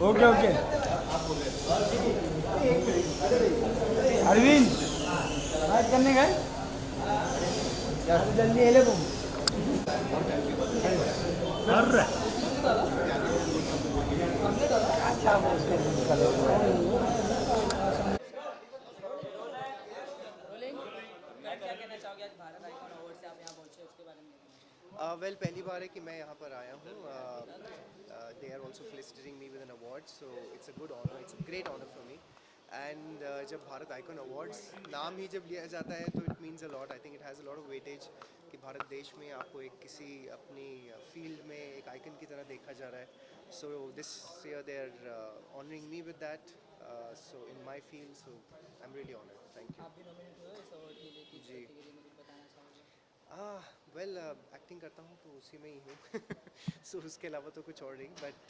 Okay okay Arvind बात करने गए जल्दी ये ले तुम अच्छा वेल पहली बार है कि मैं यहाँ पर आया हूँ. They are also felicitating me with an award, so it's a good honour, it's a great honour for me. And जब भारत आइकॉन अवार्ड्स नाम ही जब लिया जाता है तो it means a lot. I think it has a lot of weightage कि भारत देश में आपको एक किसी अपनी फील्ड में एक आइकन की तरह देखा जा रहा है. So this year they are honouring me with that, so in my field, so I am really honoured. Thank आप भी नॉमिनेट हुए इस अवार्ड के लिए, किस जी. कैटेगरी में कुछ बताना चाहोगे? वेल एक्टिंग करता हूँ तो उसी में ही हूँ. सो उसके अलावा तो कुछ और नहीं, बट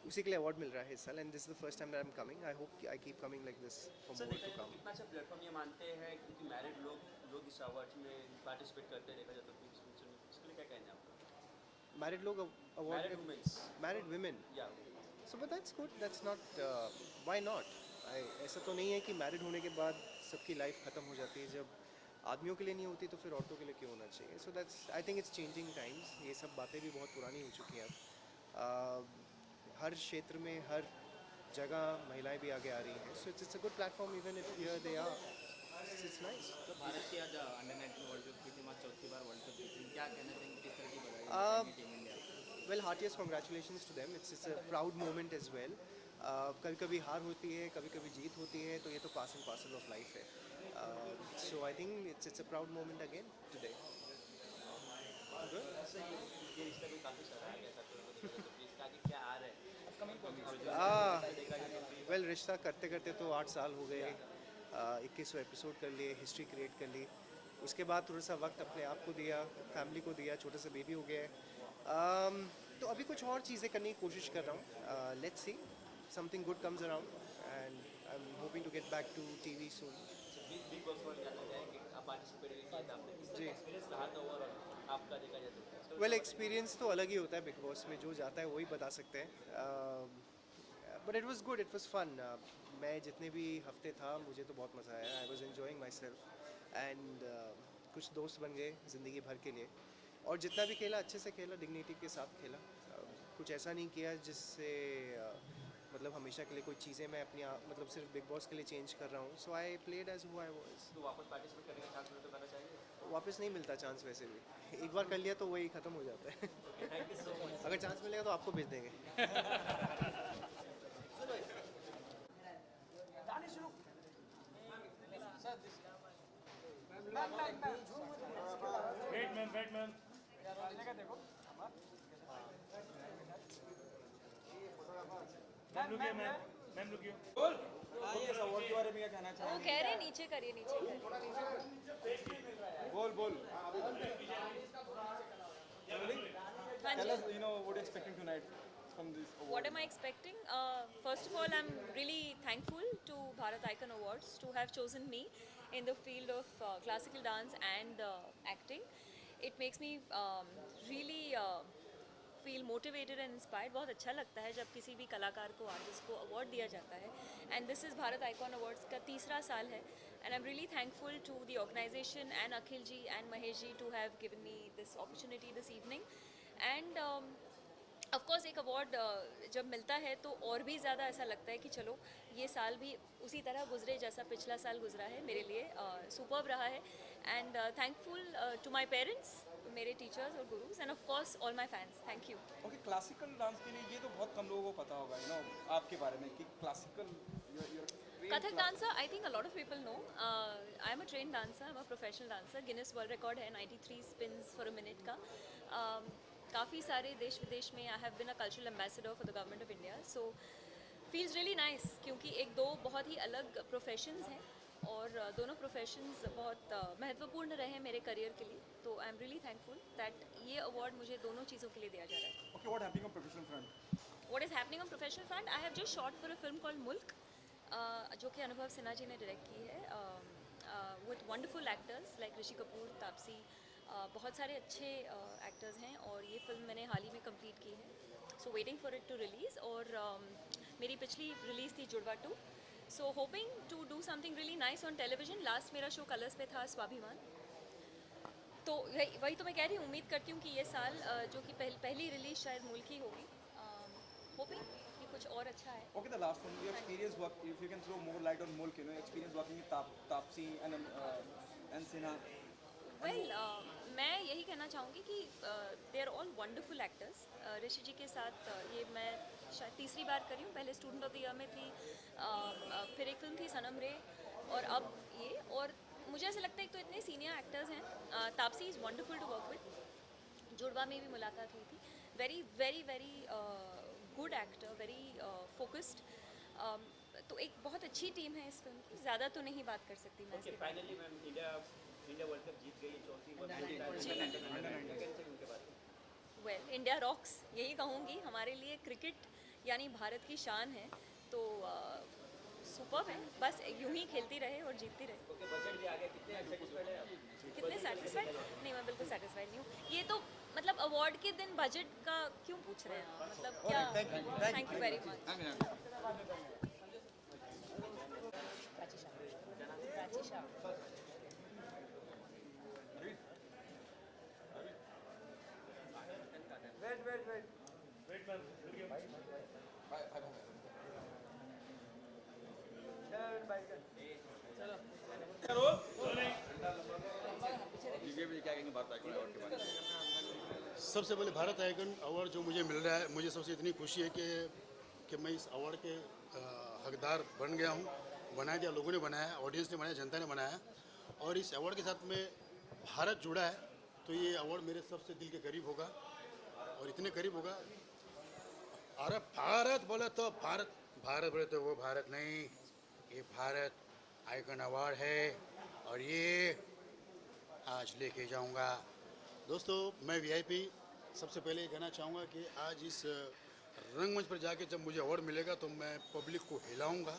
उसी के लिए अवार्ड मिल रहा है इस साल. And this is the first time that I am coming. I hope I keep coming like this for sir more देखा टू जाए तो कम. कितना अच्छा प्लेटफॉर्म ये मानते हैं क्योंकि मैरिड लोग इस अवार्ड में पार्टिसिपेट करते हैं, देखा जाए तो फिल्म फंक्शन में, इसके लिए क्या कहना है आपका? मैरिड लोग अवार्ड मैरिड में, वुमेन्स मैरिड विमेन. या so but that's good, that's not, why not. ऐसा तो नहीं है कि मैरिड होने के बाद सबकी लाइफ ख़त्म हो जाती है. जब आदमियों के लिए नहीं होती तो फिर औरतों के लिए क्यों होना चाहिए. So that's, I think it's changing times. ये सब बातें भी बहुत पुरानी हो चुकी हैं अब. हर क्षेत्र में हर जगह महिलाएं भी आगे आ रही हैं. So it's a good platform even if here they are. It's nice. तो भारत की आज अंडर 19 वर्ल्ड कप की टीम आज चौथी बार वर्ल्ड कप जीती, क्या कहना चाहेंगे, किस तरह की बधाई team India? Well heartiest congratulations to them. It's a proud moment as well. कभी कभी हार होती है, कभी कभी जीत होती है, तो ये तो पास एंड पार्सल ऑफ लाइफ है. So I think it's a proud moment again today. ये रिश्ता भी काफ़ी सराहा गया था, तो इसका आगे क्या आ रहा है? वेल रिश्ता करते करते तो 8 साल हो गए. 2100 एपिसोड कर लिए, हिस्ट्री क्रिएट कर ली. उसके बाद थोड़ा सा वक्त अपने आप को दिया, फैमिली को दिया, छोटा सा बेबी हो गया है. तो अभी कुछ और चीज़ें करने की कोशिश कर रहा हूँ. Let's see, something good comes around and I am hoping to get back to TV soon. Bigg Boss में जानना चाहेंगे, आप पार्टिसिपेट किया था आपने, किस जी. एक्सपीरियंस रहा था ओवरऑल आपका देखा जाए तो? वेल एक्सपीरियंस तो अलग ही होता है बिग बॉस में. जो जाता है वही बता सकते हैं. But it was good, it was fun. मैं जितने भी हफ्ते था मुझे तो बहुत मज़ा आया. I was enjoying my self and कुछ दोस्त बन गए ज़िंदगी भर के लिए. और जितना भी खेला अच्छे से खेला, डिग्निटी के साथ खेला. कुछ ऐसा नहीं किया जिससे मतलब हमेशा के लिए कोई चीज़ें मैं अपनी मतलब सिर्फ बिग बॉस के लिए चेंज कर रहा हूँ. So I played as who I was. तो वापस पार्टिसिपेट करने का चांस मिले तो करना चाहिए? वापस नहीं मिलता चांस वैसे भी. एक बार कर लिया तो वही ख़त्म हो जाता है. Thank you so much. अगर चांस मिलेगा तो आपको भेज देंगे. इस अवार्ड के बारे में क्या कहना वो चाहेंगे? कह रहे नीचे करिए नीचे करिए. बोल बोल. हाँ Tell ji. us, what you're expecting tonight from this award. What am I expecting? First of all, I'm really thankful to Bharat Icon Awards to have chosen me in the field of classical dance and acting. It makes me really feel motivated and inspired. बहुत अच्छा लगता है जब किसी भी कलाकार को, artist को अवार्ड दिया जाता है. And this is Bharat Icon Awards का तीसरा साल है. And I'm really thankful to the organization and Akhil ji and Mahesh ji to have given me this opportunity this evening. And of course एक award जब मिलता है तो और भी ज़्यादा ऐसा लगता है कि चलो ये साल भी उसी तरह गुजरे जैसा पिछला साल गुजरा है. मेरे लिए सुपर्ब रहा है. And thankful to my parents, मेरे टीचर्स और gurus, and of course all my fans. Thank you. Okay, classical dance के लिए ये तो बहुत कम लोगों को पता होगा आपके बारे में कि classical Kathak dancer, I think a lot of people know. I am a trained dancer, I'm a professional dancer. Guinness World Record है 93 spins for a minute का. काफ़ी सारे देश विदेश में I have been a cultural ambassador for the government of India. So feels really nice क्योंकि एक दो बहुत ही अलग प्रोफेशंस हैं और दोनों प्रोफेशंस बहुत महत्वपूर्ण रहे हैं मेरे करियर के लिए. तो आई एम रियली थैंकफुल दैट ये अवार्ड मुझे दोनों चीज़ों के लिए दिया जा रहा है. Okay, what happening on professional front? What is happening on professional front? I have just shot for a film called Mulk, जो कि अनुभव सिन्हा जी ने डायरेक्ट की है with wonderful actors like Rishi Kapoor, Taapsee, बहुत सारे अच्छे एक्टर्स हैं और ये फिल्म मैंने हाल ही में कंप्लीट की है. So waiting for it to release. और मेरी पिछली रिलीज़ थी Judwaa 2. So hoping to do something really nice on television. Last मेरा शो कलर्स पे था, स्वाभिमान. तो वही तो मैं कह रही हूँ, उम्मीद करती हूँ कि ये साल जो कि पहली रिलीज़ शायद मुल्क की होगी. होपिंग कि कुछ और अच्छा है. Okay, the last one. Your experience work. If you can throw more light on Mulk, experience working with Taapsee and Sinha. Well मैं यही कहना चाहूँगी कि they are all wonderful actors. Rishi ji के साथ ये मैं शायद तीसरी बार करी हूँ. पहले स्टूडेंट ऑफ द ईयर में थी, फिर एक फिल्म थी सनम रे, और अब ये. और मुझे ऐसा लगता है कि तो इतने सीनियर एक्टर्स हैं. Taapsee is wonderful to work with. Judwaa में भी मुलाकात हुई थी. Very very very good actor, very focused. तो एक बहुत अच्छी टीम है इस फिल्म की. ज़्यादा तो नहीं बात कर सकती मैं इसके बारे में. Finally ma'am, India world cup जीत गई, चौथी उनके बाद. वेल इंडिया रॉक्स यही कहूँगी. हमारे लिए क्रिकेट यानी भारत की शान है. तो सुपर्ब है. बस यूं ही खेलती रहे और जीतती रहे. ओके, बजट भी आ गया. कितने सेटिस्फाइड है आप? कितने सेटिस्फाइड? नहीं, मैं बिल्कुल सेटिस्फाइड नहीं हूँ. ये तो मतलब अवार्ड के दिन बजट का क्यों पूछ रहे हैं आप? मतलब क्या. Thank you very much. Prachi Shah. सबसे पहले भारत आइकन अवार्ड जो मुझे मिल रहा है, मुझे सबसे इतनी खुशी है कि मैं इस अवार्ड के हकदार बन गया हूँ. बनाया गया, लोगों ने बनाया, ऑडियंस ने बनाया, जनता ने बनाया. और इस अवार्ड के साथ में भारत जुड़ा है, तो ये अवार्ड मेरे सबसे दिल के करीब होगा. और इतने करीब होगा. अरे भारत बोले तो भारत, भारत बोले तो वो भारत नहीं, ये भारत आइकन अवार्ड है. और ये आज लेके जाऊंगा. दोस्तों, मैं वीआईपी सबसे पहले ये कहना चाहूँगा कि आज इस रंगमंच पर जाके जब मुझे अवार्ड मिलेगा तो मैं पब्लिक को हिलाऊंगा,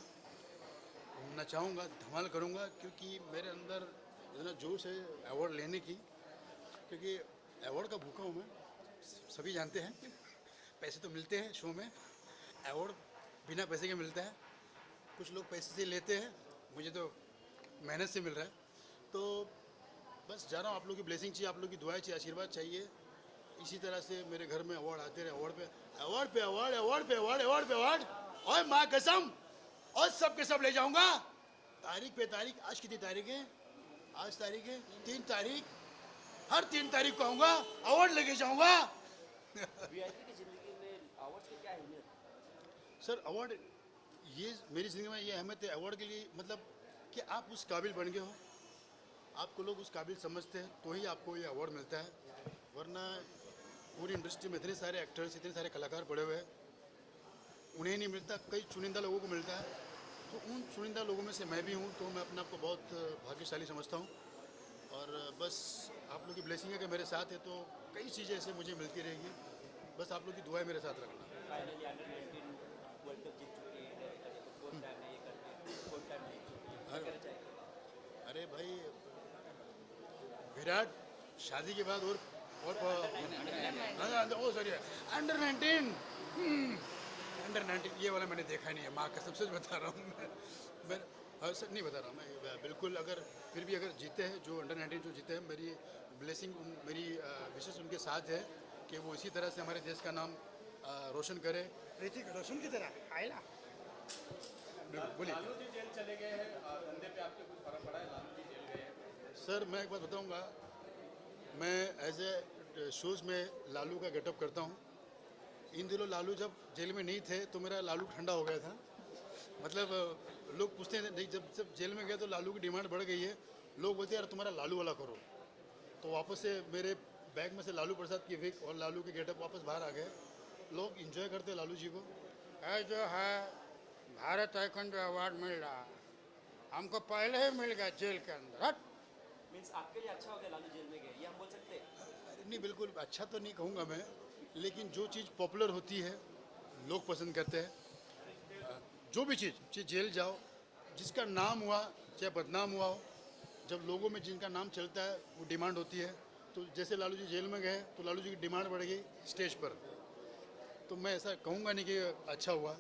नचाऊंगा, धमाल करूंगा. क्योंकि मेरे अंदर इतना जोश है अवार्ड लेने की. क्योंकि अवार्ड का भूखा हूँ मैं, सभी जानते हैं. पैसे तो मिलते हैं शो में, अवार्ड बिना पैसे के मिलता है. कुछ लोग पैसे से लेते हैं, मुझे तो मेहनत से मिल रहा है. तो बस जा रहा हूँ. आप लोगों की ब्लेसिंग चाहिए, आप लोगों की दुआएं चाहिए, आशीर्वाद चाहिए. इसी तरह से मेरे घर में अवार्ड आते रहे. अवार्ड पे अवार्ड पे अवार्ड, अवार्ड पे अवार्ड, अवार्ड पे अवार्ड. और माँ कसम, और सब के सब ले जाऊंगा. तारीख पे तारीख. आज कितनी तारीख है? आज तारीख है 3 तारीख. हर 3 तारीख को आऊँगा, अवार्ड लेके जाऊँगा. वीआईपी की जिंदगी में अवार्ड्स की क्या अहमियत? सर, अवार्ड ये मेरी ज़िंदगी में ये अहमियत है अवार्ड के लिए, मतलब कि आप उस काबिल बन गए हो, आपको लोग उस काबिल समझते हैं, तो ही आपको ये अवार्ड मिलता है. वरना पूरी इंडस्ट्री में इतने सारे एक्टर्स, इतने सारे कलाकार पड़े हुए हैं, उन्हें नहीं मिलता. कई चुनिंदा लोगों को मिलता है. तो उन चुनिंदा लोगों में से मैं भी हूँ. तो मैं अपने आप को बहुत भाग्यशाली समझता हूँ. और बस आप लोग की ब्लेसिंग है कि मेरे साथ है, तो कई चीज़ें ऐसे मुझे मिलती रहेगी. बस आप लोग की दुआएं मेरे साथ रखना. फाइनली अंडर 19 वर्ल्ड कप जीत चुके हैं. फोर्थ टाइम है ये करते, फोर्थ टाइम जीत चुके हैं. क्या कहना चाहिए? अरे भाई, विराट शादी के बाद और ओ सॉरी, अंडर 19 ये वाला मैंने देखा नहीं है. माँ कसम से बता रहा हूँ मैं सर नहीं बता रहा मैं बिल्कुल. अगर फिर भी अगर जीते हैं जो अंडर 19 जो जीते हैं, मेरी ब्लेसिंग, मेरी विशेष उनके साथ है कि वो इसी तरह से हमारे देश का नाम रोशन करे. ऋतिक रोशन की तरह आयला. बोलिए. लालू जी जेल चले गए हैं, धंधे पे आपके कुछ फर्क पड़ा है? लालू जी जेल गए हैं. सर, मैं एक बात बताऊंगा. मैं एज ए शोज़ में लालू का गेटअप करता हूँ. इन दिनों लालू जब जेल में नहीं थे तो मेरा लालू ठंडा हो गया था. मतलब लोग पूछते हैं नहीं, जब जेल में गए तो लालू की डिमांड बढ़ गई है. लोग बोलते हैं यार तुम्हारा लालू वाला करो. तो वापस से मेरे बैग में से लालू प्रसाद की विक और लालू के गेटअप वापस बाहर आ गए. लोग इंजॉय करते हैं लालू जी को. जो है भारत आइकन जो अवार्ड मिल रहा, हमको पहले ही मिल गया जेल के अंदर. मीन्स आपके लिए अच्छा हो गया लालू जेल में गए, ये हम बोल सकते हैं? नहीं, बिल्कुल अच्छा तो नहीं कहूँगा मैं, लेकिन जो चीज़ पॉपुलर होती है लोग पसंद करते हैं. जो भी चीज़ जेल जाओ, जिसका नाम हुआ चाहे बदनाम हुआ हो, जब लोगों में जिनका नाम चलता है वो डिमांड होती है. तो जैसे लालू जी जेल में गए तो लालू जी की डिमांड बढ़ गई स्टेज पर. तो मैं ऐसा कहूँगा नहीं कि अच्छा हुआ.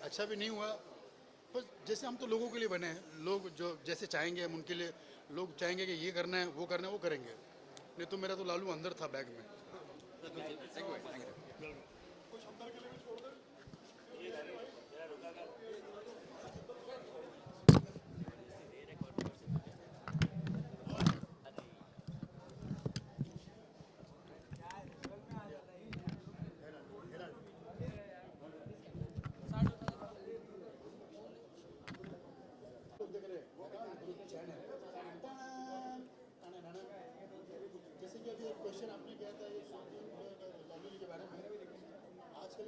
अच्छा भी नहीं हुआ, बस जैसे हम तो लोगों के लिए बने हैं, लोग जो जैसे चाहेंगे हम उनके लिए, लोग चाहेंगे कि ये करना है वो करना है वो करेंगे, नहीं तो मेरा तो लालू अंदर था बैग में। जैसे कि अभी एक क्वेश्चन आपने किया था ये लालू जी के बारे में, आजकल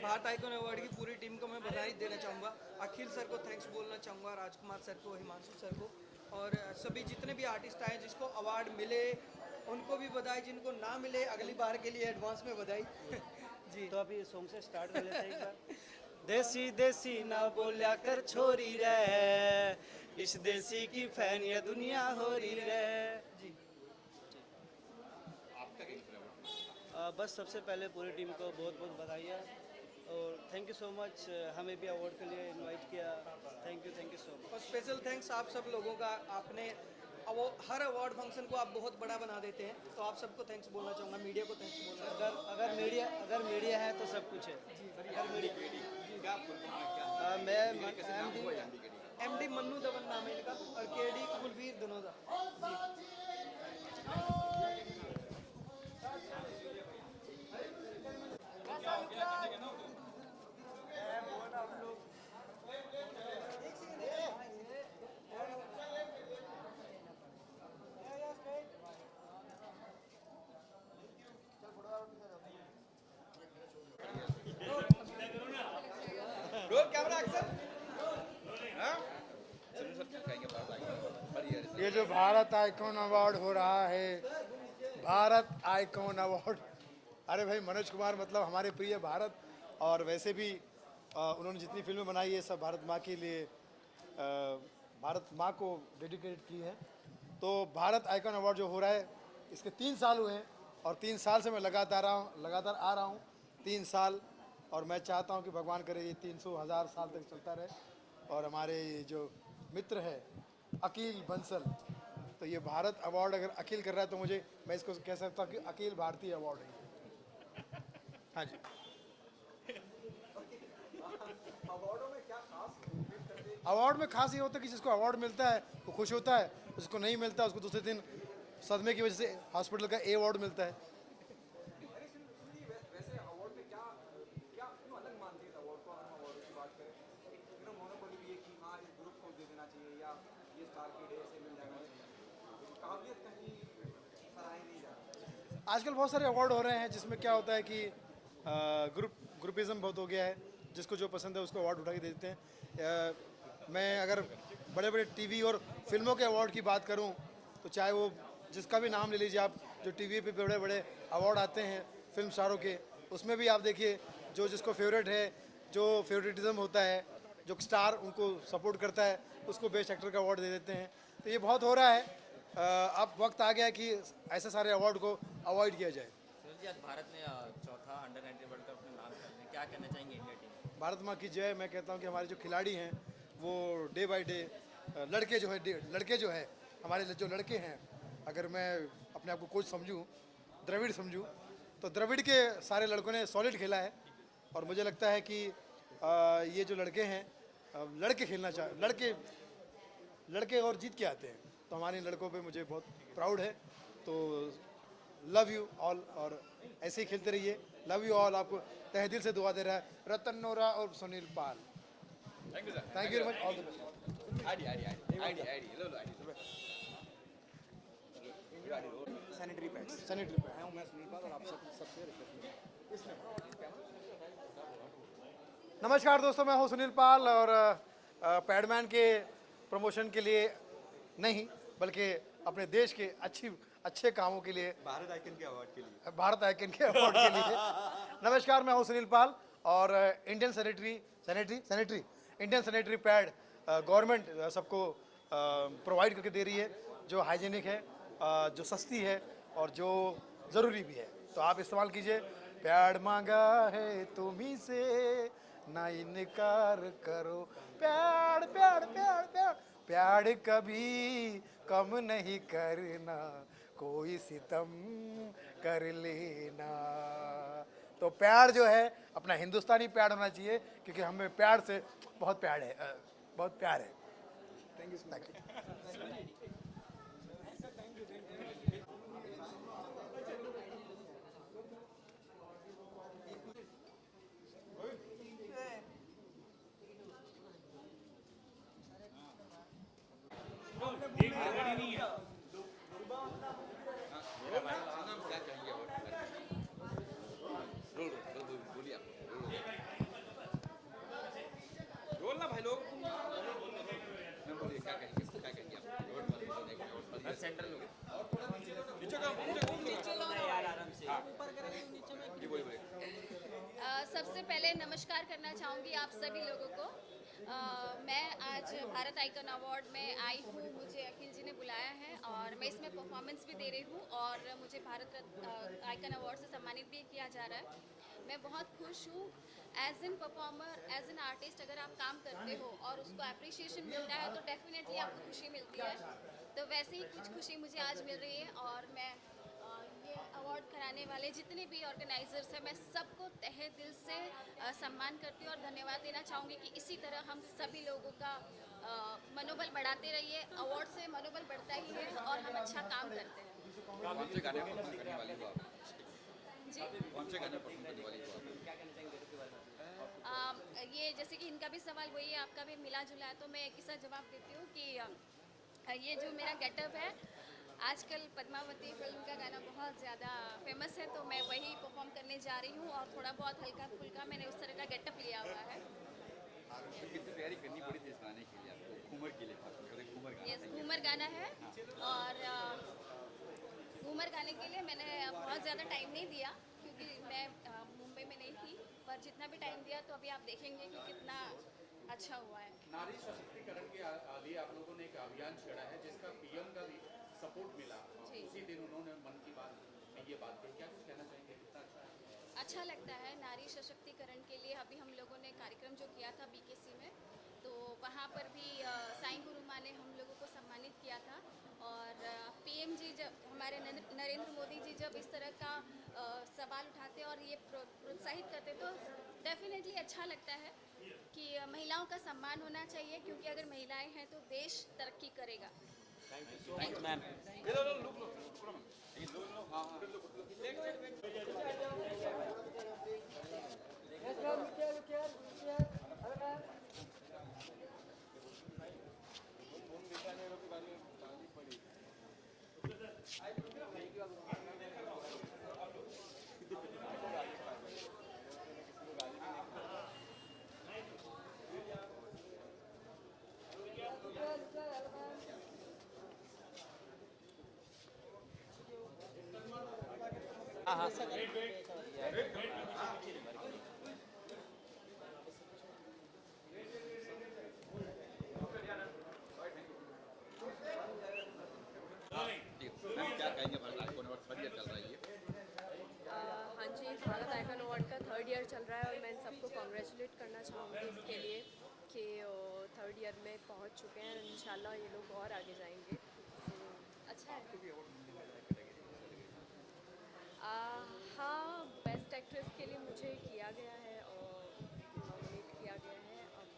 भारत आइकॉन अवार्ड की पूरी टीम को मैं बधाई देना चाहूँगा। अखिल सर को थैंक्स बोलना चाहूँगा, राजकुमार सर को, हिमांशु सर को, और सभी जितने भी आर्टिस्ट आए जिसको अवार्ड मिले उनको भी बधाई, जिनको ना मिले अगली बार के लिए एडवांस में बधाई। जी तो अभी सॉन्ग से स्टार्ट कर लेते हैं एक बार। देसी देसी ना बोलिया कर छोरी रे, इस देसी की फैन ये दुनिया हो रही रे। जी बस सबसे पहले पूरी टीम को बहुत बहुत बधाई है और थैंक यू सो मच, हमें भी अवार्ड के लिए इनवाइट किया। Thank you so much. और स्पेशल थैंक्स आप सब लोगों का, आपने हर अवार्ड फंक्शन को आप बहुत बड़ा बना देते हैं, तो आप सबको थैंक्स बोलना चाहूँगा, मीडिया को थैंक्स बोलना। अगर मीडिया है तो सब कुछ है। मैं एमडी मन्नू दवन नाम है इनका, और केडी कुलवीर धनोदा जी। ये जो भारत आइकॉन अवार्ड हो रहा है, भारत आइकॉन अवार्ड, अरे भाई मनोज कुमार मतलब हमारे प्रिय भारत, और वैसे भी उन्होंने जितनी फिल्में बनाई है सब भारत माँ के लिए, भारत माँ को डेडिकेट की है। तो भारत आइकॉन अवार्ड जो हो रहा है इसके 3 साल हुए हैं, और 3 साल से मैं लगातार आ रहा हूँ 3 साल, और मैं चाहता हूँ कि भगवान करे ये 300,000 साल तक चलता रहे। और हमारे जो मित्र है अकील बंसल, तो ये भारत अवार्ड अगर अकील कर रहा है तो मैं इसको कह सकता हूँ कि अकील भारतीय अवार्ड है। हाँ जी। अवार्ड में खास ये होता है कि जिसको अवार्ड मिलता है वो खुश होता है, जिसको नहीं मिलता उसको दूसरे दिन सदमे की वजह से हॉस्पिटल का ए अवार्ड मिलता है। आजकल बहुत सारे अवार्ड हो रहे हैं जिसमें क्या होता है कि ग्रुपिज्म बहुत हो गया है, जिसको जो पसंद है उसको अवार्ड उठा के दे देते हैं। मैं अगर बड़े बड़े टीवी और फिल्मों के अवार्ड की बात करूं तो चाहे वो जिसका भी नाम ले लीजिए आप, जो टीवी पे बड़े बड़े अवार्ड आते हैं फिल्म स्टारों के, उसमें भी आप देखिए जो जिसको फेवरेट है, जो फेवरेटिज्म होता है, जो स्टार उनको सपोर्ट करता है उसको बेस्ट एक्टर का अवार्ड दे देते हैं। तो ये बहुत हो रहा है। अब वक्त आ गया कि ऐसे सारे अवार्ड को अवॉइड किया जाए। सुनील जी, आज भारत ने चौथा अंडर-19 वर्ल्ड कप में नाम कर लिया, क्या कहना चाहेंगे इंडिया टीम? भारत माँ की जय। मैं कहता हूँ कि हमारे जो खिलाड़ी हैं वो डे बाय डे, लड़के जो है हमारे जो लड़के हैं, अगर मैं अपने आप को कोच समझूं, द्रविड़ समझूं, तो द्रविड़ के सारे लड़कों ने सॉलिड खेला है। और मुझे लगता है कि ये जो लड़के हैं लड़के खेलना लड़के और जीत के आते हैं, तो हमारे इन लड़कों पे मुझे बहुत प्राउड है। तो लव यू ऑल, और ऐसे ही खेलते रहिए। लव यू ऑल, आपको तहे दिल से दुआ दे रहा है रतन नोरा और Sunil Pal. Thank you sir, thank you very much, all the best. Sanitary pads. Sanitary pad. मैं हूं, मैं सुनील पाल, और आप सबसे रिक्वेस्ट है। नमस्कार दोस्तों, मैं हूं सुनील पाल, और पैडमैन के प्रमोशन के लिए नहीं बल्कि अपने देश के अच्छे कामों के लिए, भारत आइकन के अवार्ड के लिए, भारत आइकन के अवार्ड के लिए। नमस्कार, मैं हूं सुनील पाल, और इंडियन सैनिटरी पैड गवर्नमेंट सबको प्रोवाइड करके दे रही है। जो हाइजीनिक है, जो सस्ती है और जो ज़रूरी भी है, तो आप इस्तेमाल कीजिए। प्यार मांगा है तुम्ही से, ना इनकार करो। प्यार प्यार प्यार प्यार प्यार कभी कम नहीं करना, कोई सितम कर लेना। तो प्यार जो है अपना हिंदुस्तानी प्यार होना चाहिए, क्योंकि हमें प्यार से बहुत प्यार है, बहुत प्यार है। Thank you so much. Roll ना भाई लोग। मैं बोलिए क्या कहेंगे आप? सेंटर लोग नीचे का जी बोलिए। सबसे पहले नमस्कार करना चाहूँगी आप सभी लोगों को। मैं आज भारत आइकन अवार्ड में आई हूँ, मुझे अखिल जी ने बुलाया है और मैं इसमें परफॉर्मेंस भी दे रही हूँ और मुझे भारत आइकन अवार्ड से सम्मानित भी किया जा रहा है। मैं बहुत खुश हूँ। As an performer, as an artist अगर आप काम करते हो और उसको अप्रिसिएशन मिलता है तो डेफिनेटली आपको खुशी मिलती है। तो वैसे ही कुछ खुशी मुझे आज मिल रही है और मैं ये अवार्ड कराने वाले जितने भी ऑर्गेनाइजर्स हैं, मैं सबको तहे दिल से सम्मान करती हूँ और धन्यवाद देना चाहूँगी कि इसी तरह हम सभी लोगों का मनोबल बढ़ाते रहिए। अवार्ड से मनोबल बढ़ता ही है और हम अच्छा काम करते हैं। कौन से गाने परफॉर्म करने वाली हो आप? जी, कौन से गाने परफॉर्म करने वाली हो आप? ये जैसे कि इनका भी सवाल वही है, आपका भी मिला जुला है, तो मैं एक ही सा जवाब देती हूँ कि ये जो मेरा गेटअप है, आजकल पद्मावती फिल्म का गाना बहुत ज़्यादा फेमस है, तो मैं वही परफॉर्म करने जा रही हूँ और थोड़ा बहुत हल्का फुल्का मैंने उस तरह का गेटअप लिया हुआ है। तो कितनी तैयारी करनी पड़ी थी इस गाने के लिए आपको? घूमर के लिए घूमर गाना यस, घूमर गाना है और घूमर गाने के लिए मैंने बहुत ज़्यादा टाइम नहीं दिया क्योंकि मैं मुंबई में नहीं थी, पर जितना भी टाइम दिया तो अभी आप देखेंगे कि कितना अच्छा हुआ है। नारी सशक्तिकरण के लिए आप लोगों ने एक अभियान छेड़ा है जिसका पीएम का भी सपोर्ट मिला। उसी दिन उन्होंने मन की बात में ये बात कही, क्या कुछ कहना चाहेंगे? कितना अच्छा है? अच्छा लगता है। नारी सशक्तिकरण के लिए अभी हम लोगों ने कार्यक्रम जो किया था बीकेसी में, तो वहाँ पर भी साईं गुरु माँ ने हम लोगों को सम्मानित किया था और पीएम जी जब हमारे नरेंद्र मोदी जी जब इस तरह का सवाल उठाते और ये प्रोत्साहित करते तो डेफिनेटली अच्छा लगता है कि महिलाओं का सम्मान होना चाहिए, क्योंकि अगर महिलाएं हैं तो देश तरक्की करेगा। Thanks ma'am. मैम क्या कहेंगे? Bharat icon award third year चल रहा है ये। हाँ जी, भारत आइकन अवार्ड का थर्ड ईयर चल रहा है और मैं इन सबको कॉन्ग्रेचुलेट करना चाहूँगी इसके लिए कि थर्ड ईयर में पहुँच चुके हैं। इंशाल्लाह ये लोग और आगे जाएंगे। अच्छा है। हाँ, बेस्ट एक्ट्रेस के लिए मुझे किया गया है और नॉमिनेट किया गया है। अब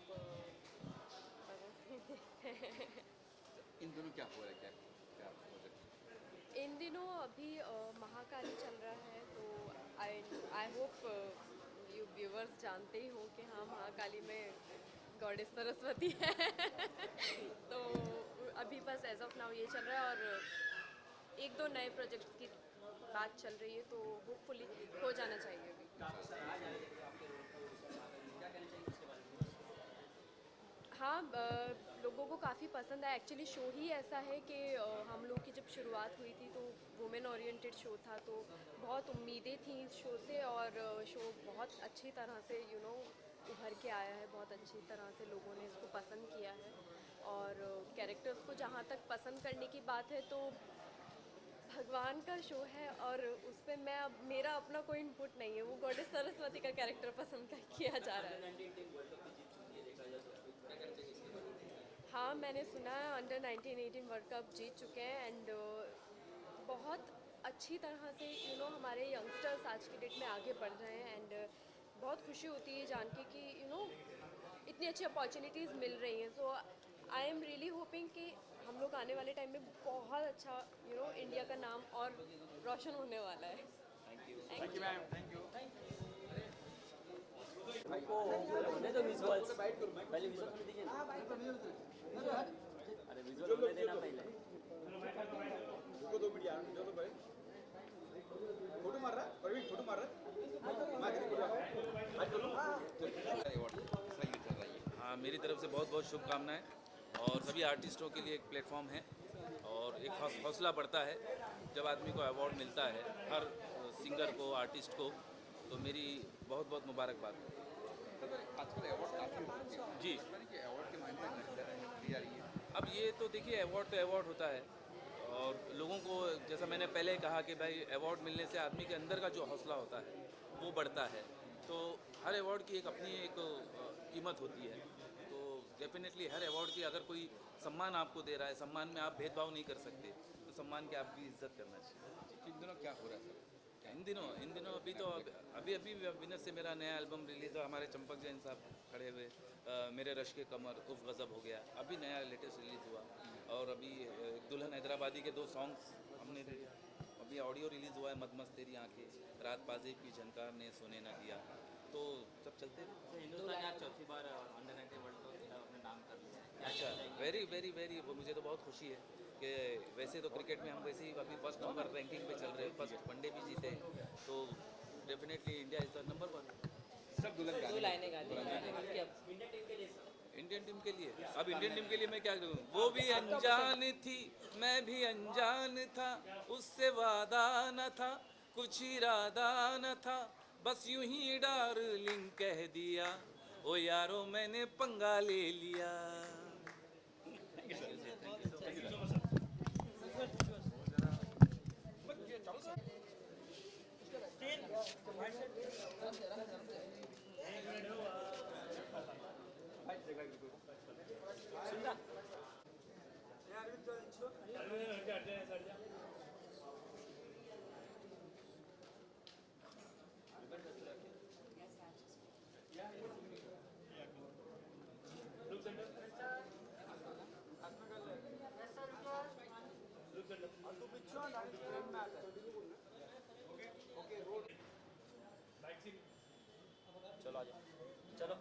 इन दोनों क्या हो रहा है? क्या इन दिनों अभी महाकाली चल रहा है, तो आई होप यू व्यूवर्स जानते ही हो कि हाँ, महाकाली में गॉडेस सरस्वती है। तो अभी बस एज ऑफ नाउ ये चल रहा है और एक दो नए प्रोजेक्ट्स की बात चल रही है, तो होपफुली हो जाना चाहिए अभी। हाँ, लोगों को काफ़ी पसंद आया। एक्चुअली शो ही ऐसा है कि हम लोग की जब शुरुआत हुई थी तो वुमेन ओरिएंटेड शो था, तो बहुत उम्मीदें थी इस शो से और शो बहुत अच्छी तरह से उभर के आया है। बहुत अच्छी तरह से लोगों ने इसको पसंद किया है और कैरेक्टर्स को जहाँ तक पसंद करने की बात है तो भगवान का शो है और उस पर मैं अब मेरा अपना कोई इनपुट नहीं है। वो गॉडेस सरस्वती का कैरेक्टर पसंद किया जा रहा है। हाँ, मैंने सुना है अंडर 1918 वर्ल्ड कप जीत चुके हैं एंड बहुत अच्छी तरह से हमारे यंगस्टर्स आज की डेट में आगे बढ़ रहे हैं एंड बहुत खुशी होती है जान के कि इतनी अच्छी अपॉर्चुनिटीज़ मिल रही हैं। सो आई एम रियली होपिंग कि हम लोग आने वाले टाइम में बहुत अच्छा इंडिया का नाम और रोशन होने वाला है। Thank you ma'am. Thank you. होने दो विजुअल्स, पहले विजुअल्स में दीजिए ना। अरे विजुअल होने देना पहले। रुको 2 मिनट यार, जो तो भाई फोटो मार रहा है, परवीन फोटो मार रहा है। मैं किसी को आज बोलो हाँ, मेरी तरफ से बहुत बहुत शुभकामनाएं और सभी आर्टिस्टों के लिए एक प्लेटफॉर्म है और एक हौसला बढ़ता है जब आदमी को अवार्ड मिलता है, हर सिंगर को, आर्टिस्ट को। तो मेरी बहुत बहुत मुबारकबाद। आजकल अवार्ड काफी जी, कि अवार्ड के मायने में दी जा रही है। अब ये तो देखिए, अवार्ड तो अवार्ड होता है और लोगों को, जैसा मैंने पहले कहा कि भाई अवार्ड मिलने से आदमी के अंदर का जो हौसला होता है वो बढ़ता है। तो हर अवार्ड की एक अपनी एक कीमत होती है। तो डेफिनेटली हर अवार्ड की, अगर कोई सम्मान आपको दे रहा है, सम्मान में आप भेदभाव नहीं कर सकते, तो सम्मान की आपकी इज्जत करना चाहिए। इन दिनों क्या हो रहा है सर? इन दिनों अभी विनर से मेरा नया एल्बम रिलीज़ हुआ। हमारे चंपक जैन साहब खड़े हुए, मेरे रश के कमर, उफ गज़ब हो गया, अभी नया लेटेस्ट रिलीज़ हुआ। और अभी दुल्हन हैदराबादी के 2 सॉन्ग्स हमने अभी ऑडियो रिलीज़ हुआ है, मदमस्त तेरी आंखें, रात पाजे की झनकार ने सोने न दिया। तो सब चलते हैं। हिंदुस्तान ने आज चौथी बार अंडर 19 वर्ल्ड कप जीता, अपने नाम कर लिया। अच्छा, वेरी वेरी वेरी, वो मुझे तो बहुत खुशी है कि वैसे तो क्रिकेट में हम वैसे ही अभी फर्स्ट नंबर रैंकिंग पे चल रहे हैं, फर्स्ट वनडे भी जीते हैं, तो definitely India is the number 1। सब दुल्हन दो लाइनें गा दी इंडियन टीम के लिए। अब इंडियन टीम के लिए मैं क्या करूँ? वो भी अनजान थी, मैं भी अनजान था, उससे वादा न था, कुछ इरादा न था, बस यूं ही डार्लिंग कह दिया, ओ यारो मैंने पंगा ले लिया। चलो आजा, चलो।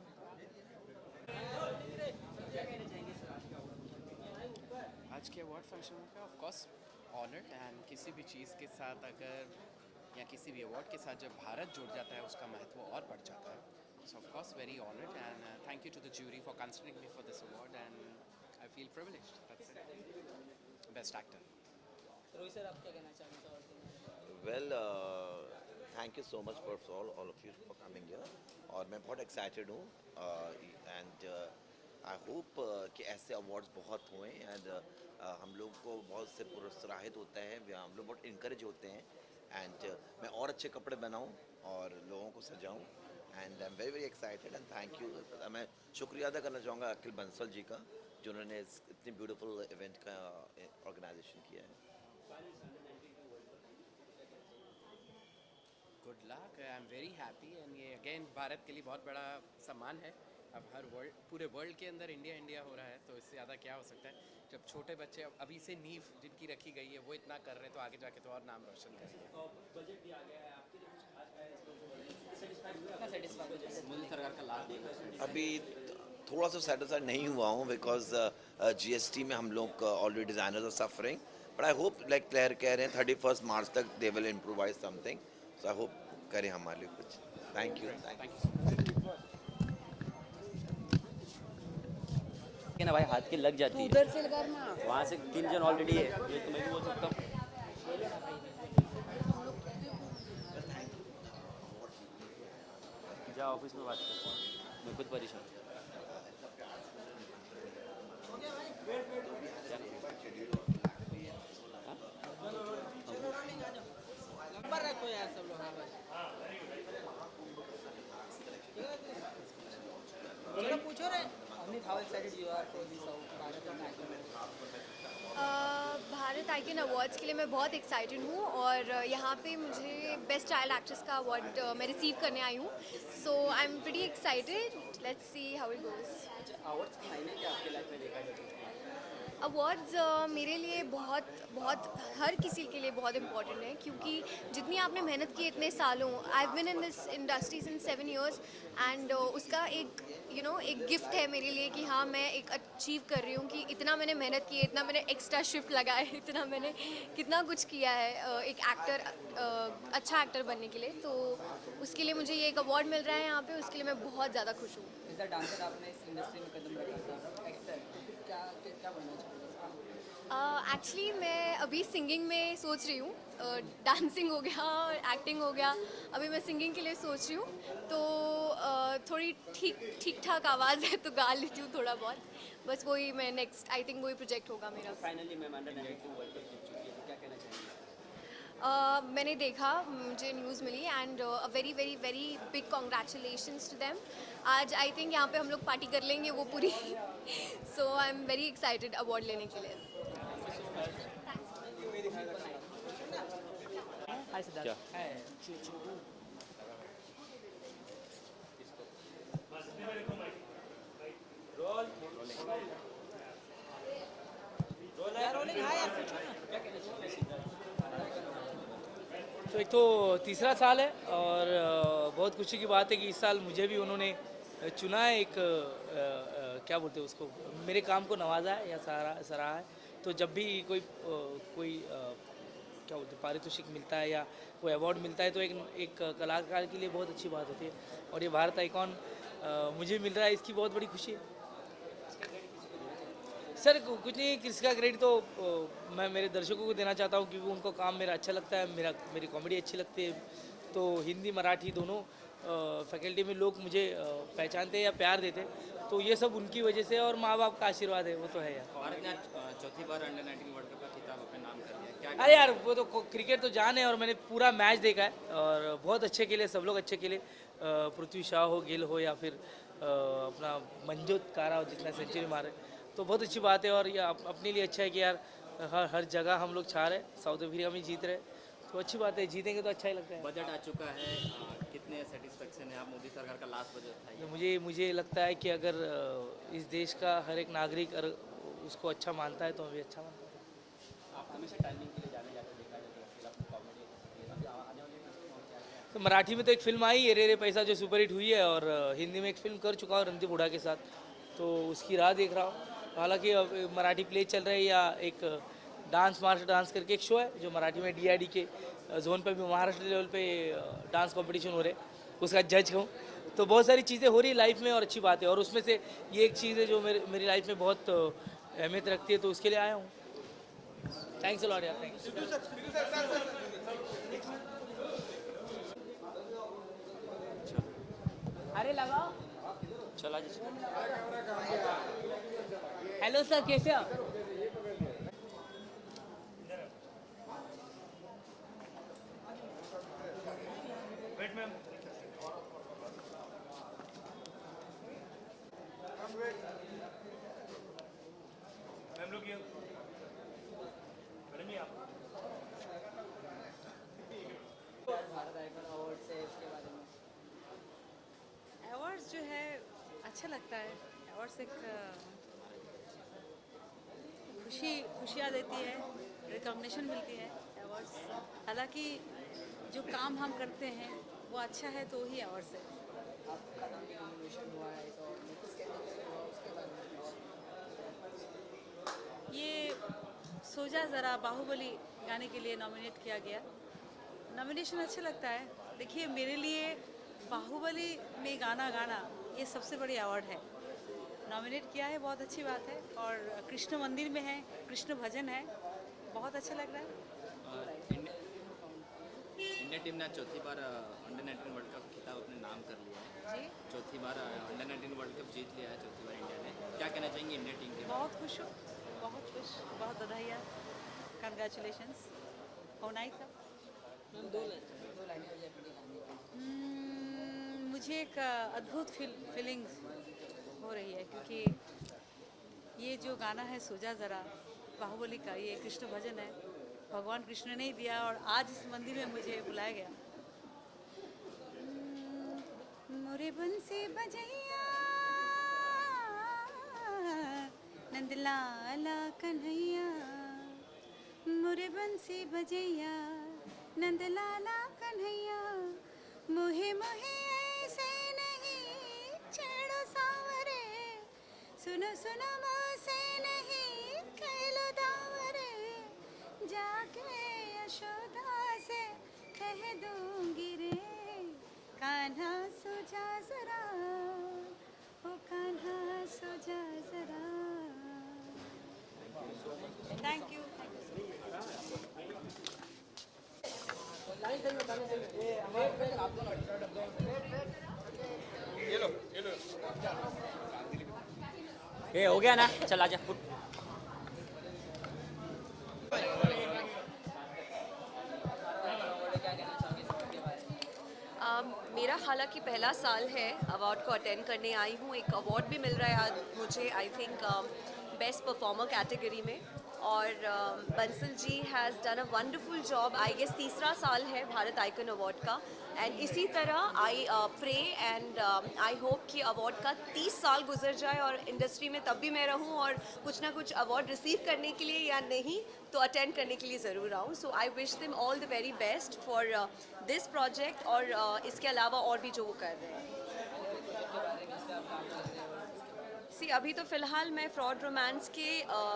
आज के अवार्ड फंक्शन में ऑफ कोर्स ऑनर्ड एंड किसी भी चीज़ के साथ अगर या किसी भी अवार्ड के साथ जब भारत जुड़ जाता है उसका महत्व और बढ़ जाता है। So of course very honoured and thank you to the jury for considering me for this award and I feel privileged. That's it. Best actor. Rohit sir, आप क्या कहना चाहेंगे? Well, thank you so much for all of you for coming here. और मैं बहुत excited हूँ and I hope कि ऐसे अवार्ड्स बहुत हुए एंड हम लोग को बहुत से प्रोत्साहित होता है, हम लोग बहुत इनकरेज होते हैं एंड मैं और अच्छे कपड़े बनाऊँ और लोगों को सजाऊँ and I am very very excited and thank you. मैं शुक्रिया अदा करना चाहूँगा अखिल बंसल जी का, जिन्होंने इतनी ब्यूटीफुल इवेंट का ऑर्गेनाइजेशन किया है। Good luck, I am very happy and ये अगेन भारत के लिए बहुत बड़ा सम्मान है। अब हर पूरे वर्ल्ड के अंदर इंडिया हो रहा है, तो इससे ज़्यादा क्या हो सकता है। जब छोटे बच्चे अभी से नींव जिनकी रखी गई है वो इतना कर रहे हैं, तो आगे जाके तो और नाम रोशन करेंगे। बजट भी आ गया है आपके लिए, कुछ खास है मोदी सरकार का लाभ? अभी थोड़ा सा सेटिस्फाइड नहीं हुआ हूँ बिकॉज GST में हम लोग already designers are suffering, but I hope like clear कह रहे हैं 31 मार्च तक they will improvise something, so I hope करें हमारे लिए कुछ। Thank you. ना भाई, हाथ की लग जाती है, उधर से लगा ना, वहाँ से 3 जन ऑलरेडी है, ये तो मैं भी बोल सकता हूँ। जा ऑफिस में बात कर, मैं खुद परेशान। नंबर रखो यार सब लोग। हाँ बस चलो पूछो रे। Amit, how excited you are for this Bharat Icon? Bharat Icon awards के लिए मैं बहुत एक्साइटेड हूँ और यहाँ पे मुझे बेस्ट चाइल्ड एक्ट्रेस का अवार्ड मैं रिसीव करने आई हूँ। So I am pretty excited, let's see how it goes. Awards की मायने क्या आपके लाइफ में देखा जाता है? अवार्ड्स मेरे लिए बहुत बहुत हर किसी के लिए बहुत इम्पोर्टेंट है, क्योंकि जितनी आपने मेहनत की इतने सालों, I have been in this industry since 7 years and उसका एक एक गिफ्ट है मेरे लिए कि हाँ मैं एक अचीव कर रही हूँ कि इतना मैंने मेहनत की है, इतना मैंने एक्स्ट्रा शिफ्ट लगाए, इतना मैंने कितना कुछ किया है एक एक्टर, अच्छा एक्टर बनने के लिए। तो उसके लिए मुझे ये एक अवार्ड मिल रहा है यहाँ पे, उसके लिए मैं बहुत ज़्यादा खुश हूँ। एज अ डांसर आपने इस इंडस्ट्री में कदम रखा था, एक्टर, क्या क्या बनना चाहोगे? एक्चुअली मैं अभी सिंगिंग में सोच रही हूँ, डांसिंग हो गया और एक्टिंग हो गया, अभी मैं सिंगिंग के लिए सोच रही हूँ। तो थोड़ी ठीक ठाक आवाज़ है तो गा लेती हूँ थोड़ा बहुत, बस वही मैं नेक्स्ट आई थिंक वही प्रोजेक्ट होगा मेरा। Finally ma'am under 19 world cup जीत चुकी है, तो क्या कहना चाहेंगे? मैंने देखा, मुझे न्यूज़ मिली and a very very very big congratulations to them. आज आई थिंक यहाँ पे हम लोग पार्टी कर लेंगे वो पूरी। So I am very excited award लेने के लिए। हाय सिद्धार्थ। हाय। रोलिंग। हाय यार, पूछो ना क्या कहना चाहोगे? तो एक तो तीसरा साल है और बहुत खुशी की बात है कि इस साल मुझे भी उन्होंने चुना है, एक क्या बोलते हैं उसको, मेरे काम को नवाजा है या सराहा है। तो जब भी कोई क्या बोलते हैं पारितोषिक मिलता है या कोई अवार्ड मिलता है तो एक कलाकार के लिए बहुत अच्छी बात होती है, और ये भारत आइकॉन मुझे मिल रहा है, इसकी बहुत बड़ी खुशी है। सर कुछ नहीं, किसका क्रेडिट तो मैं मेरे दर्शकों को देना चाहता हूँ, क्योंकि उनको काम मेरा अच्छा लगता है, मेरी कॉमेडी अच्छी लगती है। तो हिंदी मराठी दोनों फैकल्टी में लोग मुझे पहचानते हैं या प्यार देते हैं, तो ये सब उनकी वजह से और माँ बाप का आशीर्वाद है, वो तो है यार। भारत ने चौथी बार अंडर 19 वर्ल्ड कप का खिताब अपने नाम कर लिया, क्या? अरे यार वो तो क्रिकेट तो जान है, और मैंने पूरा मैच देखा है और बहुत अच्छे खेले सब लोग, अच्छे खेले। पृथ्वी शाह हो, गिल हो या फिर अपना मंजूत कारा हो जितना सेंचुरी मारे, तो बहुत अच्छी बात है। और ये अपने लिए अच्छा है कि यार हर जगह हम लोग छा रहे, साउथ अफ्रीका में जीत रहे, तो अच्छी बात है, जीतेंगे तो अच्छा ही लगता है। बजट आ चुका है, कितने सेटिस्फेक्शन है आप? मोदी सरकार का लास्ट बजट था तो मुझे लगता है कि अगर इस देश का हर एक नागरिक अगर उसको अच्छा मानता है तो हमें अच्छा मानता है। आप हमेशा टाइमिंग के लिए जाने जाते देखा जाता है, कॉमेडी आने वाले तो मराठी में तो एक फिल्म आई है रे रे पैसा जो सुपरहिट हुई है, और हिंदी में एक फिल्म कर चुका हूँ रणदीप हुडा के साथ, तो उसकी राह देख रहा हूँ। हालांकि मराठी प्ले चल रहे हैं या एक मार्शल डांस करके एक शो है जो मराठी में DID के जोन पे भी महाराष्ट्र लेवल पे डांस कंपटीशन हो रहे, उसका जज हूँ। तो बहुत सारी चीज़ें हो रही है लाइफ में और अच्छी बात है, और उसमें से ये एक चीज़ है जो मेरी लाइफ में बहुत अहमियत रखती है, तो उसके लिए आया हूँ। थैंक्स अ लॉट यार, थैंक्स। अरे लगाओ। चला जी। हेलो सर, कैसे आप? Wait ma'am. मैम लोग ये मैडम ये आप भारत आइकन अवार्ड से इसके बारे में अवार्ड्स जो है अच्छा लगता है। अवार्ड्स एक खुशियाँ देती है, रिकॉग्निशन मिलती है अवार्ड्स। हालांकि जो काम हम करते हैं वो अच्छा है तो ही अवार्ड्स है। आपका नाम भी नॉमिनेशन हुआ है तो किस कैटेगरी में हुआ उसके बारे में? ये सोचा ज़रा बाहुबली गाने के लिए नॉमिनेट किया गया। नॉमिनेशन अच्छा लगता है। देखिए मेरे लिए बाहुबली में गाना गाना ये सबसे बड़ी अवार्ड है। नॉमिनेट किया है, बहुत अच्छी बात है। और कृष्ण मंदिर में है, कृष्ण भजन है, बहुत अच्छा लग रहा है। इंडिया टीम ने चौथी बार अंडर 19 वर्ल्ड कप खिताब अपने नाम कर लिया है जी, चौथी बार अंडर 19 वर्ल्ड कप जीत लिया है चौथी बार इंडिया ने, क्या कहना चाहेंगे इंडिया टीम के? बहुत खुश हूँ। बहुत खुश, बहुत बधाइयाँ, कंग्रेचुलेशंस। होना ही था। मुझे एक अद्भुत फीलिंग्स हो रही है, क्योंकि ये जो गाना है सोजा ज़रा, बाहुबली का, ये कृष्ण भजन है। भगवान कृष्ण ने ही दिया और आज इस मंदिर में मुझे बुलाया गया। मोरे बंसी बजैया नंदलाला कन्हैया, मोरे बंसी बजैया नंदलाला कन्हैया, मोहे मोहे ऐसे नहीं छेड़ो सावरे, सुनो सुनो मोसे नहीं खेलो दावरे, जाके यशोदा से कह दूंगी रे, कान्हा सो जा जरा, ओ कान्हा सो जा जरा। Thank you. ये हो गया ना, चल आजा। मेरा हालांकि पहला साल है अवार्ड को अटेंड करने आई हूँ। एक अवार्ड भी मिल रहा है आज मुझे, I think best performer category में, और Bansal ji has done a wonderful job. I guess तीसरा साल है भारत आइकन अवार्ड का, एंड इसी तरह I pray and I hope कि अवार्ड का 30 साल गुजर जाए और इंडस्ट्री में तब भी मैं रहूं और कुछ ना कुछ अवार्ड रिसीव करने के लिए, या नहीं तो अटेंड करने के लिए ज़रूर आऊँ। So I wish them all the very best for this project, और इसके अलावा और भी जो वो कर रहे हैं। अभी तो फ़िलहाल मैं फ्रॉड रोमांस के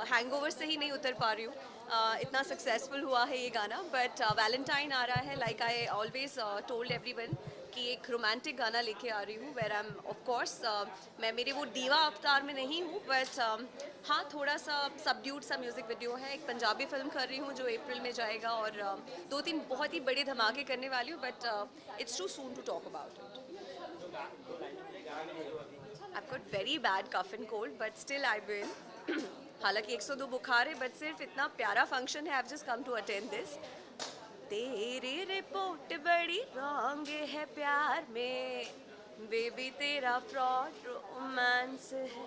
हैंगओवर से ही नहीं उतर पा रही हूँ, इतना सक्सेसफुल हुआ है ये गाना। बट वैलेंटाइन आ रहा है, like I always told everyone कि एक रोमांटिक गाना लेके आ रही हूँ, where I am of course मैं मेरे वो दीवा अवतार में नहीं हूँ, बट हाँ थोड़ा सा सबड्यूड सा म्यूज़िक वीडियो है। एक पंजाबी फिल्म कर रही हूँ जो अप्रैल में जाएगा, और 2-3 बहुत ही बड़े धमाके करने वाली हूँ, but it's too soon to talk about it. I've got very bad cough and cold, but still I will. हालांकि 102 बुखार है, बट सिर्फ इतना प्यारा फंक्शन है, I've just come to attend this. तेरी रिपोर्ट बड़ी रॉन्ग है प्यार में, बेबी तेरा फ्रॉड रोमांस है,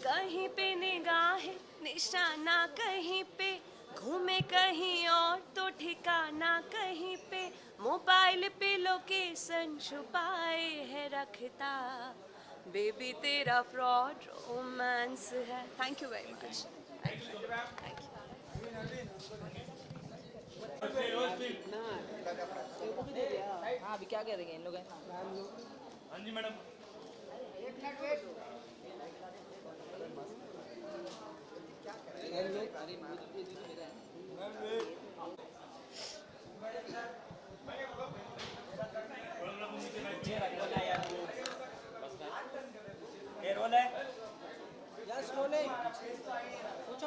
कहीं पे निगाहें निशाना कहीं पे, घूमे कहीं और तो ठिकाना कहीं पे, मोबाइल पे लोकेशन छुपाए है रखता, बेबी तेरा फ्रॉड रोमांस है। Thank you very much. हाँ अभी क्या करेंगे इन लोग? हाँ जी मैडम।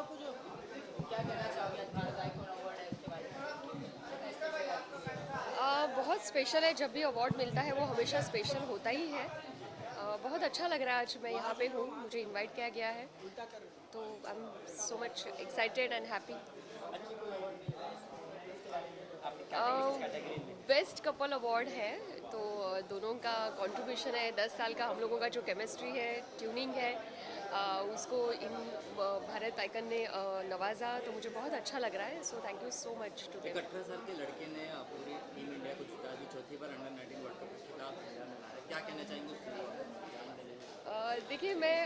पूछो क्या कहना चाहोगे आज भारत आइकॉन अवार्ड है उसके बारे में? बहुत स्पेशल है, जब भी अवार्ड मिलता है वो हमेशा स्पेशल होता ही है। बहुत अच्छा लग रहा है आज मैं यहाँ पे हूँ, मुझे इनवाइट किया गया है, तो I am so much excited and happy. Best couple award है, तो दोनों का कंट्रीब्यूशन है, 10 साल का हम लोगों का जो केमिस्ट्री है, ट्यूनिंग है, उसको इन भारत आइकन ने नवाजा, तो मुझे बहुत अच्छा लग रहा है। So thank you so much to them. 18 साल के लड़के ने पूरी टीम इंडिया को जिता दी, चौथी बार अंडर-19 वर्ल्ड कप का खिताब मिला, क्या कहना चाहेंगे? देखिए मैं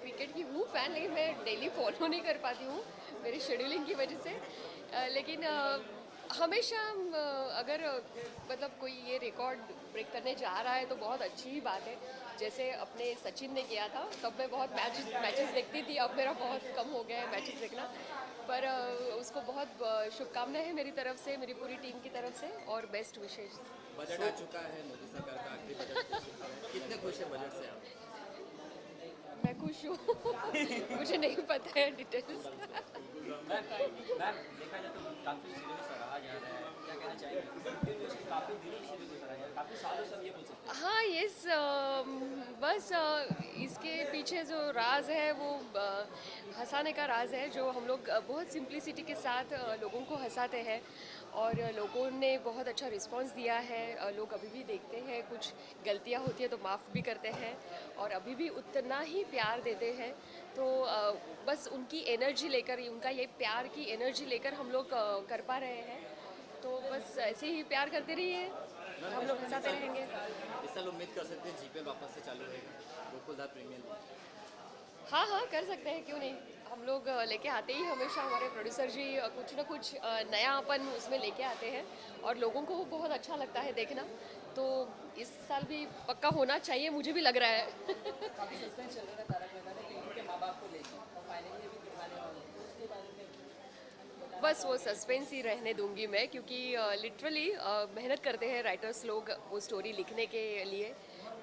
क्रिकेट की हूँ फ़ैन, नहीं मैं डेली फॉलो नहीं कर पाती हूँ मेरी शेड्यूलिंग की वजह से, लेकिन हमेशा अगर मतलब कोई ये रिकॉर्ड ब्रेक करने जा रहा है तो बहुत अच्छी ही बात है। जैसे अपने सचिन ने किया था, तब मैं बहुत मैचेस देखती थी, अब मेरा बहुत कम हो गया है मैचेस देखना, पर उसको बहुत शुभकामनाएं हैं मेरी तरफ से, मेरी पूरी टीम की तरफ से, और बेस्ट विशेष। बजट आ चुका है मोदी सरकार का, आखिरी बजट, कितने खुश हैं बजट से आप? मैं खुश हूँ मुझे नहीं पता है डिटेल्स। मैम देखा जाए तो काफ़ी सीरियल सराहा जा रहा है, क्या कहना चाहेंगे? काफ़ी दिनों से सराहा जा रहा है, काफ़ी सालों से ये बोल सकते हैं। हाँ यस, बस इसके पीछे जो राज है वो हंसाने का राज है, जो हम लोग बहुत सिंप्लिसिटी के साथ लोगों को हंसाते हैं और लोगों ने बहुत अच्छा रिस्पांस दिया है। लोग अभी भी देखते हैं, कुछ गलतियां होती है तो माफ़ भी करते हैं और अभी भी उतना ही प्यार देते हैं। तो बस उनकी एनर्जी लेकर, उनका ये प्यार की एनर्जी लेकर हम लोग कर पा रहे हैं। तो बस ऐसे ही प्यार करते रहिए, हम लोग हंसाते रहेंगे। इस साल उम्मीद कर सकते हैं जीपीएल वापस से चालू रहेगा, गोकुलधाम प्रीमियर लीग। हाँ कर सकते हैं, क्यों नहीं। हम लोग लेके आते ही हमेशा, हमारे प्रोड्यूसर जी कुछ ना कुछ नयापन उसमें लेके आते हैं और लोगों को वो बहुत अच्छा लगता है देखना। तो इस साल भी पक्का होना चाहिए, मुझे भी लग रहा है। काफी सस्पेंस चल रहा है तारक मेहता में टिंकू के माँ बाप को लेकर, और फाइनली अभी दिखाने वाले हैं, उसके बारे में बस वो सस्पेंस ही रहने दूंगी मैं, क्योंकि लिटरली मेहनत करते हैं राइटर्स लोग वो स्टोरी लिखने के लिए।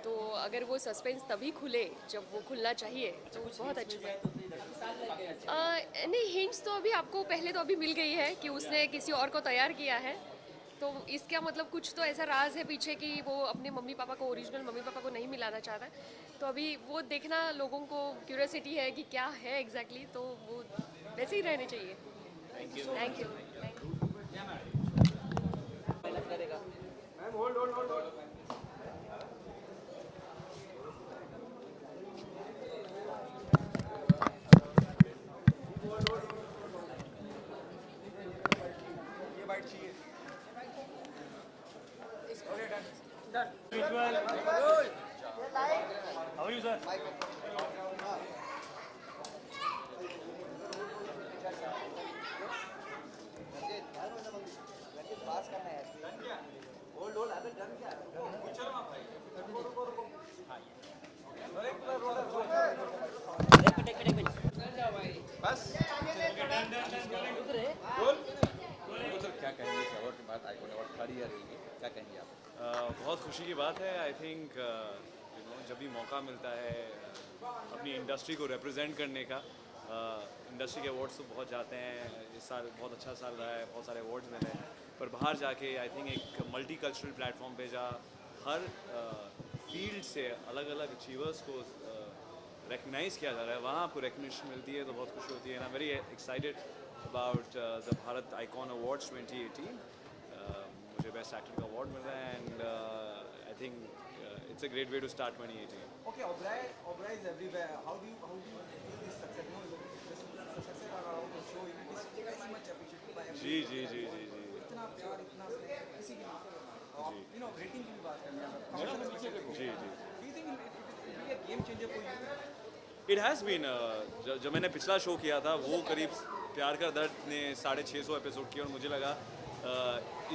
तो अगर वो सस्पेंस तभी खुले जब वो खुलना चाहिए तो बहुत अच्छा है। नहीं, हिंट्स तो अभी आपको पहले तो अभी मिल गई है कि उसने किसी और को तैयार किया है, तो इसका मतलब कुछ तो ऐसा राज है पीछे कि वो अपने मम्मी पापा को, ओरिजिनल मम्मी पापा को नहीं मिलाना चाहता है। तो अभी वो देखना लोगों को क्यूरियोसिटी है कि क्या है एग्जैक्टली, तो वो वैसे ही रहने चाहिए। Thank you. ये बाइट चाहिए। How are you, sir? क्या कहेंगे इस अवार्ड के बाद? आइकॉन अवार्ड थर्ड ईयर है, क्या कहेंगे आप? बहुत खुशी की बात है। आई थिंक जब भी मौका मिलता है अपनी इंडस्ट्री को रिप्रेजेंट करने का, इंडस्ट्री के अवार्ड्स तो बहुत जाते हैं, इस साल बहुत अच्छा साल रहा है, बहुत सारे अवार्ड्स मिले हैं, पर बाहर जाके आई थिंक एक मल्टी कल्चरल प्लेटफॉर्म पे जहाँ हर फील्ड से अलग अलग अचीवर्स को रिकग्नाइज़ किया जा रहा है, वहाँ आपको रिकग्निशन मिलती है तो बहुत खुशी होती है। And I am very excited about the Bharat Icon awards 2018। मुझे बेस्ट एक्टर का अवार्ड मिल रहा है and I think it's a great way to start 2018। Okay, Oberoi is everywhere. How do you feel this success? No, the success around the show, it is very much appreciated by everyone. जी। इतना प्यार, इतना किसी की you know rating की भी बात करनी है। जी। Do you think it will be a game changer for you? It has been, जब मैंने पिछला शो किया था वो करीब प्यार का दर्द ने 650 एपिसोड किया और मुझे लगा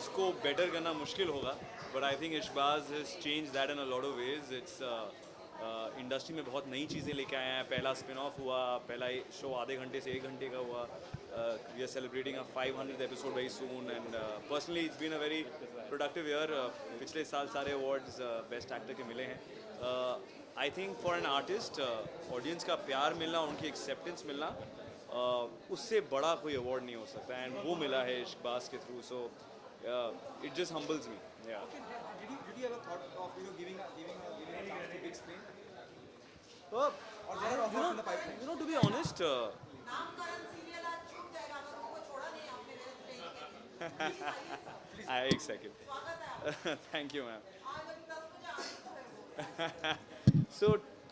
इसको बेटर करना मुश्किल होगा, but I think Ishqbaaz has change that in a lot of ways. It's industry में बहुत नई चीज़ें लेके आए हैं। पहला स्पिन ऑफ हुआ, पहला शो आधे घंटे से 1 घंटे का हुआ। We are celebrating a 500th episode very soon and personally it's been a very productive year. पिछले साल सारे अवार्ड्स बेस्ट एक्टर के मिले हैं। I think for an artist audience का प्यार मिलना, उनकी एक्सेप्टेंस मिलना, उससे बड़ा कोई अवार्ड नहीं हो सकता एंड वो मिला है इश्कबाज के through. So it just हम्बल्स me. Did you ever thought of giving a chance to big screen? Or there are offers in the pipeline? You know, to be honest, एक second. Thank you ma'am. So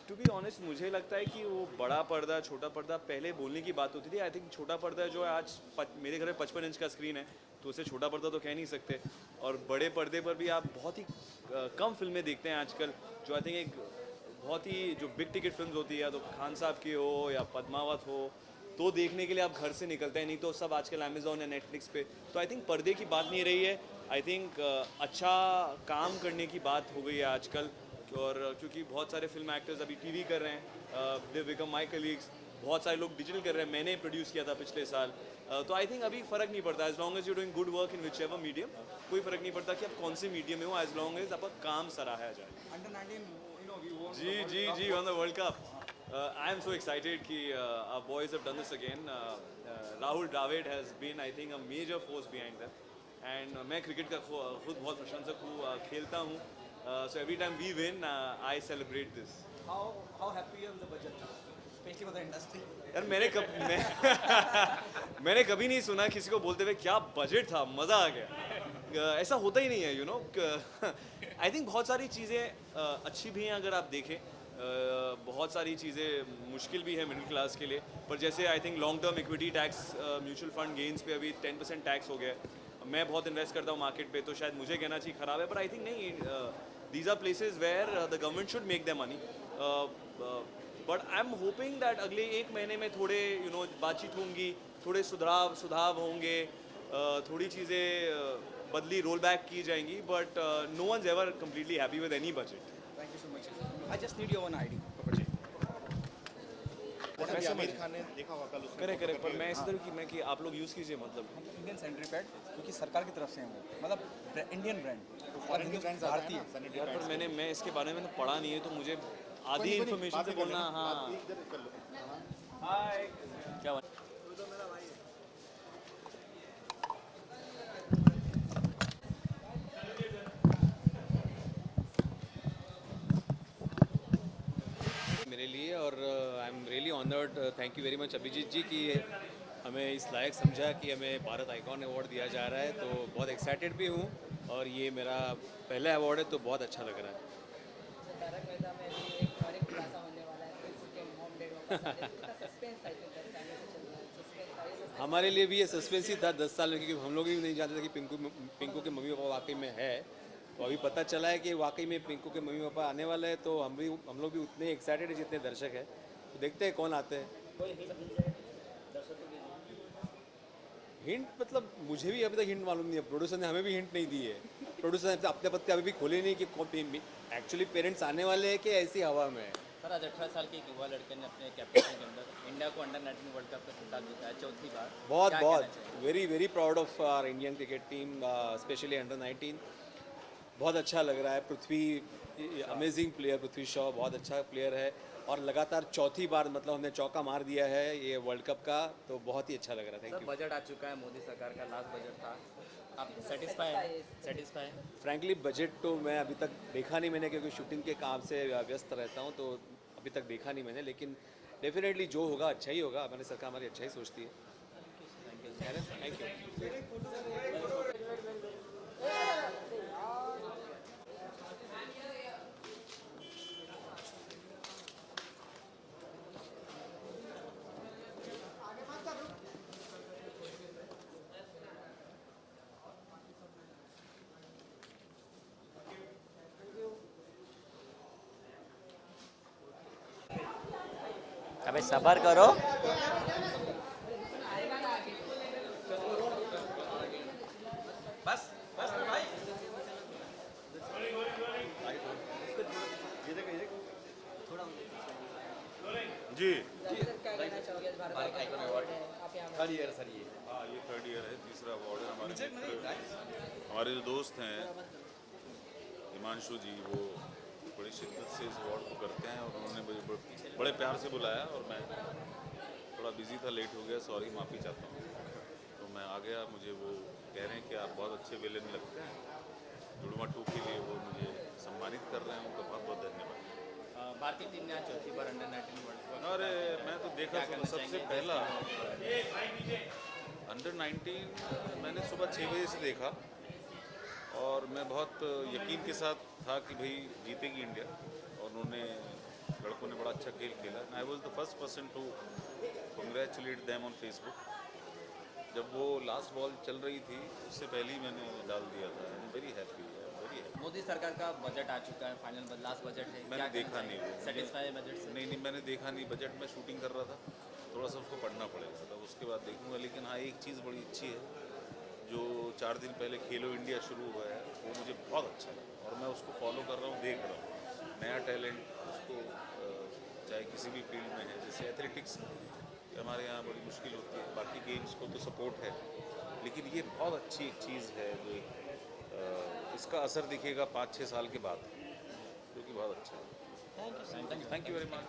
to be honest मुझे लगता है कि वो बड़ा पर्दा छोटा पर्दा पहले बोलने की बात होती थी। आई थिंक छोटा पर्दा जो है आज मेरे घर में 55 इंच का स्क्रीन है, तो उसे छोटा पर्दा तो कह नहीं सकते। और बड़े पर्दे पर भी आप बहुत ही कम फिल्में देखते हैं आजकल, जो आई थिंक एक बहुत ही जो बिग टिकट फिल्म्स होती है, या तो खान साहब की हो या पद्मावत हो, तो देखने के लिए आप घर से निकलते हैं, नहीं तो सब आजकल अमेज़ॉन या नेटफ्लिक्स पे। तो आई थिंक पर्दे की बात नहीं रही है। आई थिंक अच्छा काम करने की बात हो गई है आजकल, और क्योंकि बहुत सारे फिल्म एक्टर्स अभी टीवी कर रहे हैं, दे बिकम माय कलीग्स, बहुत सारे लोग डिजिटल कर रहे हैं, मैंने प्रोड्यूस किया था पिछले साल। तो आई थिंक अभी फ़र्क नहीं पड़ता, as long as you doing good work in whichever medium, कोई फ़र्क नहीं पड़ता कि आप कौन से मीडियम में हो, एज लॉन्ग एज आपका काम सराहा जाए। Under 19, we won. जी on the World Cup. I am so excited कि our boys have done this again. Rahul Dravid has been, I think, a major force behind them. And मैं cricket का खुद बहुत प्रशंसक हूँ, खेलता हूँ, So every time we win, I celebrate this. How happy you are with the budget, especially for the industry? यार मैंने कभी नहीं सुना किसी को बोलते हुए क्या बजट था, मज़ा आ गया। ऐसा होता ही नहीं है, यू नो। आई थिंक बहुत सारी चीज़ें अच्छी भी हैं अगर आप देखें, बहुत सारी चीज़ें मुश्किल भी है मिडिल क्लास के लिए, पर जैसे I think long term equity tax, mutual fund gains पे अभी 10% टैक्स हो गया है। मैं बहुत इन्वेस्ट करता हूँ मार्केट पे, तो शायद मुझे कहना चाहिए ख़राब है, पर आई थिंक नहीं, these are places where the government should make the money. But I am hoping that अगले 1 महीने में थोड़े बातचीत होंगी, थोड़े सुधार होंगे, थोड़ी चीज़ें बदली रोल बैक की जाएंगी, but no one is ever completely happy with any budget. Thank you so much. I just need your one ID. Aamir Khan ने देखा होगा कल उसने करेक्ट, पर मैं इस तरह कि आप लोग यूज़ कीजिए, मतलब इंडियन सैनिटरी पैड, क्योंकि सरकार की तरफ से हैं वो, मतलब इंडियन ब्रांड और भारतीय। यार पर मैं इसके बारे में पढ़ा नहीं है, तो मुझे आधी इन्फॉर्मेशन से बोलना। हाँ हाय, क्या मेरे लिए, और I am really honoured, thank you very much Abhijeet ji कि हमें इस लायक समझा कि हमें भारत आइकॉन अवार्ड दिया जा रहा है, तो बहुत एक्साइटेड भी हूँ, और ये मेरा पहला अवार्ड है, तो बहुत अच्छा लग रहा है। तारक मेहता में भी एक और एक खुलासा होने वाला है, पिंकू के मॉम डैड वापस आ रहे हैं, कितना सस्पेंस है, 10 साल से चल रहा है सस्पेंस। हमारे लिए भी ये सस्पेंस ही था 10 साल में, क्योंकि हम लोग भी नहीं जानते थे कि पिंकू के मम्मी पापा वाकई में है, तो अभी पता चला है कि वाकई में पिंकू के मम्मी पापा आने वाले हैं, तो हम लोग भी उतने एक्साइटेड है जितने दर्शक हैं, तो देखते हैं कौन आते हैं। हिंट मतलब मुझे भी अभी तक हिंट मालूम नहीं है, प्रोड्यूसर ने हमें भी हिंट नहीं दी है, प्रोड्यूसर ने अपने पत्ते अभी भी खोले नहीं कि एक्चुअली पेरेंट्स आने वाले हैं कि ऐसी हवा में है। सर आज 18 साल के एक युवा लड़के ने अपने कैप्टन के अंदर इंडिया को अंडर-19 वर्ल्ड कप का खिताब जीता है, 4थी बार। बहुत very very proud of our Indian cricket team, specially under nineteen. बहुत अच्छा लग रहा है। पृथ्वी अमेजिंग प्लेयर, पृथ्वी शॉ बहुत अच्छा प्लेयर है, और लगातार 4थी बार मतलब हमने चौका मार दिया है ये वर्ल्ड कप का, तो बहुत ही अच्छा लग रहा है। Thank you. बजट आ चुका है, मोदी सरकार का लास्ट बजट था, आप सेटिस्फाई? फ्रैंकली बजट तो मैं अभी तक देखा नहीं मैंने, क्योंकि शूटिंग के काम से व्यस्त रहता हूँ, तो अभी तक देखा नहीं मैंने, लेकिन डेफिनेटली जो होगा अच्छा ही होगा। हमारी सरकार हमारी अच्छा ही सोचती है। Thank you. अबे सबर करो। बस भाई। जी कहना चाहोगे भारत आइकॉन अवार्ड है, आप यहाँ थर्ड ईयर सर, ये हाँ ये थर्ड ईयर है, तीसरा अवार्ड है। हमारे जो दोस्त हैं हिमांशु जी, वो बड़ी शिद्दत से इस अवार्ड को करते हैं, और उन्होंने बड़े प्यार से बुलाया, और मैं थोड़ा बिजी था, लेट हो गया, सॉरी, माफ़ी चाहता हूँ। तो मैं आ गया, मुझे वो कह रहे हैं कि आप बहुत अच्छे विलेन लगते हैं, जुड़वा 2 के लिए वो मुझे सम्मानित कर रहे हैं, उनका बहुत बहुत धन्यवाद। भारतीय टीम ने आज 4थी बार अंडर-19 वर्ल्ड कप। अरे मैं तो देखा सबसे पहला अंडर-19 मैंने सुबह 6 बजे से देखा, और मैं बहुत यकीन के साथ था कि भाई जीतेगी इंडिया, और उन्होंने लड़कों ने बड़ा अच्छा खेल खेला। I was the first person to congratulate them on Facebook. जब वो लास्ट बॉल चल रही थी उससे पहले ही मैंने डाल दिया था। आई am very happy, very happy. Modi सरकार का बजट आ चुका है, फाइनल लास्ट बजट है, मैंने देखा नहीं वो, सेटिस्फाई बजट से? नहीं मैंने देखा नहीं, बजट में शूटिंग कर रहा था, थोड़ा सा उसको पढ़ना पड़ेगा, तो उसके बाद देखूंगा। लेकिन हाँ एक चीज़ बड़ी अच्छी है, जो 4 दिन पहले खेलो इंडिया शुरू हुआ है, वो मुझे बहुत अच्छा लगा, और मैं उसको फॉलो कर रहा हूँ, देख रहा हूँ। नया टैलेंट उसको चाहे किसी भी फील्ड में है, जैसे एथलेटिक्स हमारे यहाँ बड़ी मुश्किल होती है, बाकी गेम्स को तो सपोर्ट है, लेकिन ये बहुत अच्छी एक चीज़ है जो इसका असर दिखेगा 5-6 साल के बाद, जो कि बहुत अच्छा है। Thank you very much.